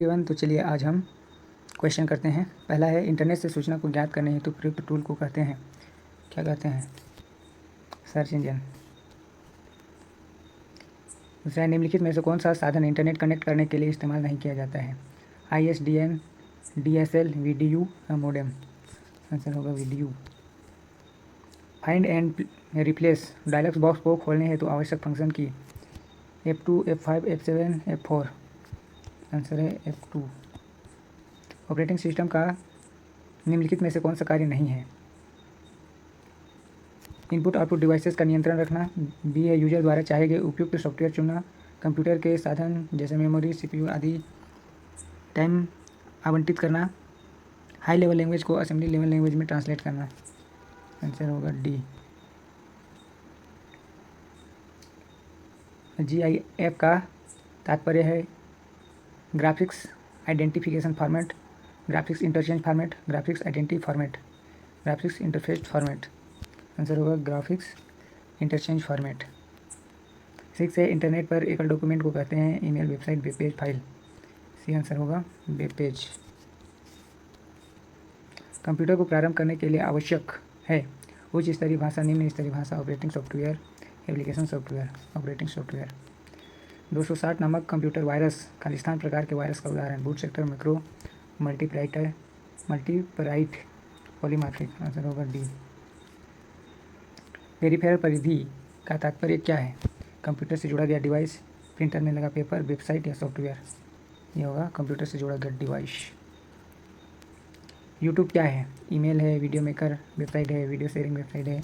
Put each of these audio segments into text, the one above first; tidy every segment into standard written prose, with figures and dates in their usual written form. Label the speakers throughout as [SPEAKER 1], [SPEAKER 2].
[SPEAKER 1] एवं तो चलिए आज हम क्वेश्चन करते हैं। पहला है, इंटरनेट से सूचना को ज्ञात करने हेतु प्रयुक्त टूल को कहते हैं, क्या कहते हैं? Search engine. दूसरा है, निम्नलिखित में से कौन सा साधन इंटरनेट कनेक्ट करने के लिए इस्तेमाल नहीं किया जाता है? ISDN, DSL, VDU या मोडेम? आंसर होगा VDU। Find and replace dialog box को खोलने हेतु आवश्यक फंक्शन की? F2, F5, F7, F4? Answer है F2। ऑपरेटिंग सिस्टम का निम्नलिखित में से कौन सा कार्य नहीं है? इनपुट आउटपुट डिवाइसेस का नियंत्रण रखना। बी है, यूजर द्वारा चाहे गए उपयुक्त सॉफ्टवेयर चुनना। कंप्यूटर के साधन जैसे मेमोरी, CPU आदि टाइम आवंटित करना। हाई लेवल लैंग्वेज को असेंबली लेवल लैंग्वेज में ट्रांसलेट करना। आंसर होगा डी। GIF का तात्पर्य है graphics identification format, graphics interchange format, graphics identity format, graphics interface format? Answer होगा ग्राफिक्स इंटरचेंज फॉर्मेट। 6 है, इंटरनेट पर एकल डॉक्यूमेंट को कहते हैं? Email, website, web page, file? C answer होगा वेब पेज। कंप्यूटर को प्रारंभ करने के लिए आवश्यक है उच्च स्तरीय भाषा, निम्न स्तरीय भाषा, operating software, application software? Operating software. 260 नामक कंप्यूटर वायरस खालिस्तान प्रकार के वायरस का उदाहरण? Boot sector, macro, multipartite, polymorphic? Answer होगा डी। पेरिफेरल परिधि का तात्पर्य क्या है? कंप्यूटर से जुड़ा गया डिवाइस, प्रिंटर में लगा पेपर, वेबसाइट या सॉफ्टवेयर? ये होगा कंप्यूटर से जुड़ा गया डिवाइस। यूट्यूब क्या है? ईमेल है, वीडियो मेकर वेबसाइट है, वीडियो शेयरिंग वेबसाइट है,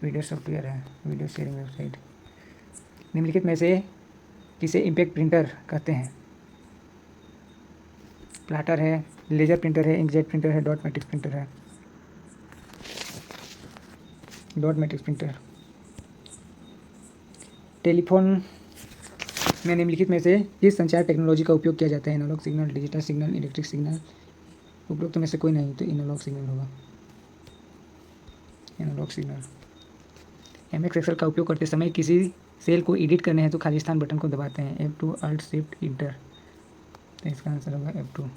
[SPEAKER 1] वीडियो सॉफ्टवेयर है? Video sharing website. निम्नलिखित में से किसे इम्पैक्ट प्रिंटर कहते हैं? प्लाटर है, लेजर प्रिंटर है, इंकजेट प्रिंटर है, डॉट मैट्रिक्स प्रिंटर है? Dot matrix printer. टेलीफोन में निम्नलिखित में से किस संचार टेक्नोलॉजी का उपयोग किया जाता है? Analog signal, digital signal, electric signal? उपरोक्त में से कोई नहीं, तो एनालॉग सिग्नल होगा, एनालॉग सिग्नल। MS एक्सेल का उपयोग करते समय किसी सेल को एडिट करने हैं तो खालिस्तान बटन को दबाते हैं? F2, alt, shift, inter? तो इसका आंसर होगा F2।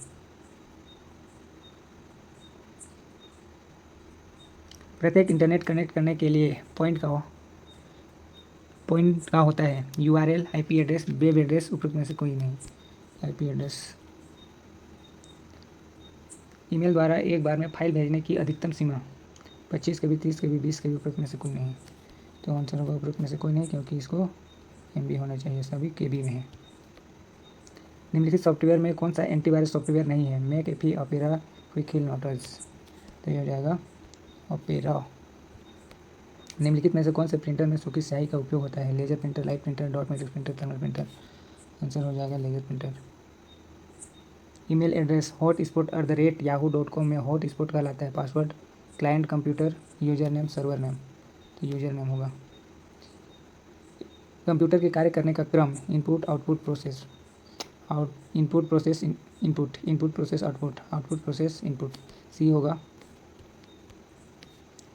[SPEAKER 1] प्रत्येक इंटरनेट कनेक्ट करने के लिए पॉइंट का होता है? URL, IP address, web address? उपरोक्त में से कोई नहीं, IP एड्रेस। ईमेल द्वारा एक बार में फाइल भेजने की अधिकतम सीमा? 25 KB, 30 KB, 20 KB? उपरोक्त में से कोई नहीं, तो आंसर होगा उपरोक्त में से कोई नहीं, क्योंकि इसको MB होना चाहिए, सभी KB में है। निम्नलिखित सॉफ्टवेयर में कौन सा एंटीवायरस सॉफ्टवेयर नहीं है? मैकेफी, ओपेरा, क्विक हिल, नोटस? तो ये हो जाएगा ओपेरा। निम्नलिखित में से कौन से प्रिंटर में सूखी स्याही का उपयोग होता है? Laser printer, light printer, dot matrix printer, thermal printer? Answer हो जाएगा laser printer. Email address hotspot@yahoo.com में हॉटस्पॉट कहलाता है? Password, client, computer, user name, server name? तो यूजर नेम होगा। कंप्यूटर के कार्य करने का क्रम? Input, output, process? Input, process, input, input, process, output, output, process, input? C होगा,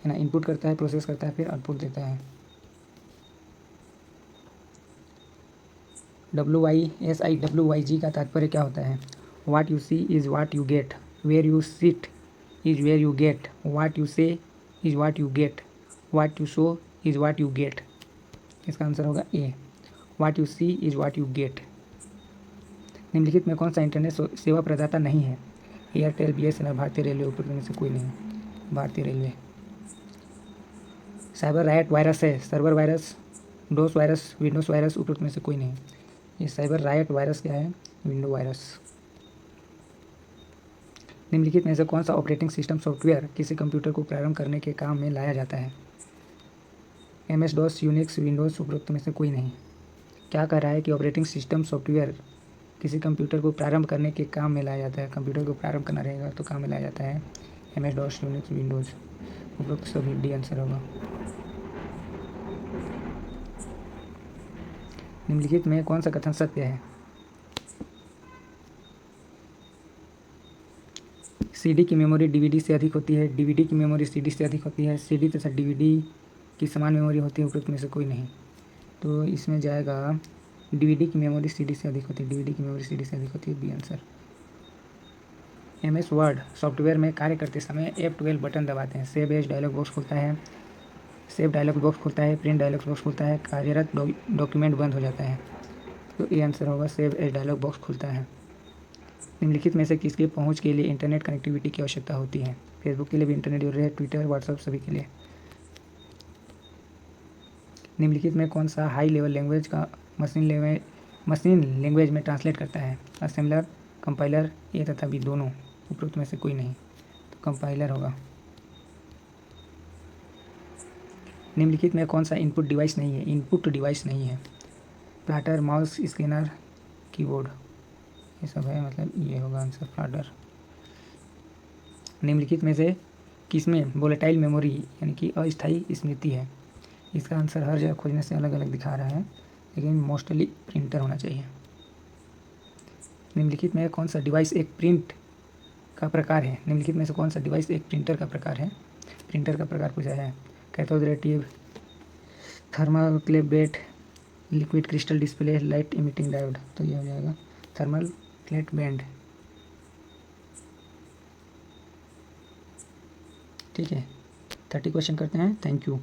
[SPEAKER 1] है ना। इनपुट करता है, प्रोसेस करता है, फिर आउटपुट देता है। WYSIWYG का तात्पर्य क्या होता है? What you see is what you get, where you sit is where you get, what you say is what you get, what you show is what you get? इसका आंसर होगा A, what you see is what you get. निम्नलिखित में कौन सा internet सेवा प्रदाता नहीं है? एयरटेल, BSNL, भारतीय रेलवे? उपरोक्त में से कोई नहीं, भारतीय रेलवे। साइबर रायट वायरस है? सर्वर वायरस, डोस वायरस, विंडोज़ वायरस? उपरोक्त में से कोई नहीं। ये साइबर रायट वायरस क्या है? Window virus. निम्नलिखित में से कौन सा ऑपरेटिंग सिस्टम सॉफ्टवेयर किसी कंप्यूटर को प्रारंभ करने के काम में लाया जाता है? MS-DOS, Unix, Windows? उपरोक्त में से कोई नहीं। क्या कह रहा है कि ऑपरेटिंग सिस्टम सॉफ्टवेयर किसी कंप्यूटर को प्रारंभ करने के काम में लाया जाता है? कंप्यूटर को प्रारंभ करना रहेगा तो काम में लाया जाता है MS-DOS, यूनिक्स, विंडोज़? उपरोक्त सभी डी आंसर होगा। निम्नलिखित में कौन सा कथन सत्य है? CD की मेमोरी DVD से अधिक होती है, DVD की मेमोरी CD से अधिक होती है, CD तथा DVD की समान मेमोरी होती है? उपरोक्त में से कोई नहीं, तो इसमें जाएगा DVD की मेमोरी CD से अधिक होती है, DVD की मेमोरी CD से अधिक होती है, B answer. MS Word software में कार्य करते समय F12 बटन दबाते हैं। सेव एज डायलॉग बॉक्स खुलता है, सेव डायलॉग बॉक्स खुलता है, प्रिंट डायलॉग बॉक्स खुलता है, कार्यरत डॉक्यूमेंट बंद हो जाता है। तो ये आंसर होगा सेव एज डायलॉग बॉक्स खुलता है। निम्नलिखित में से किसकी पहुंच के लिए इंटरनेट कनेक्टिविटी की आवश्यकता होती है? फेसबुक के लिए भी इंटरनेट जरूरी है, ट्विटर, व्हाट्सएप सभी के लिए। निम्नलिखित में कौन सा हाई लेवल लैंग्वेज का मशीन लैंग्वेज में ट्रांसलेट करता है? असेंबलर, कंपाइलर, ये तथा भी दोनों, उपरोक्त में से कोई नहीं, तो कंपाइलर होगा। निम्नलिखित में कौन सा इनपुट डिवाइस नहीं है? इनपुट डिवाइस नहीं है। प्लाटर, माउस, स्कैनर, कीबोर्ड, ये सब है, मतलब ये होगा आंसर प्लाटर। निम्नलिखित में से किसमें वोलेटाइल मेमोरी यानी कि अस्थायी स्मृति है? इसका आंसर हर जगह खोजने से अलग अलग दिखा रहा है, लेकिन मोस्टली प्रिंटर होना चाहिए। निम्नलिखित में कौन सा डिवाइस एक प्रिंट का प्रकार है? निम्नलिखित में से कौन सा डिवाइस एक प्रिंटर का प्रकार है? प्रिंटर का प्रकार पूछा है। Cathode ray tube, thermal clap bed, liquid crystal display, light emitting diode, तो ये हो जाएगा थर्मल क्लेट बैंड। ठीक है, 30 क्वेश्चन करते हैं। Thank you.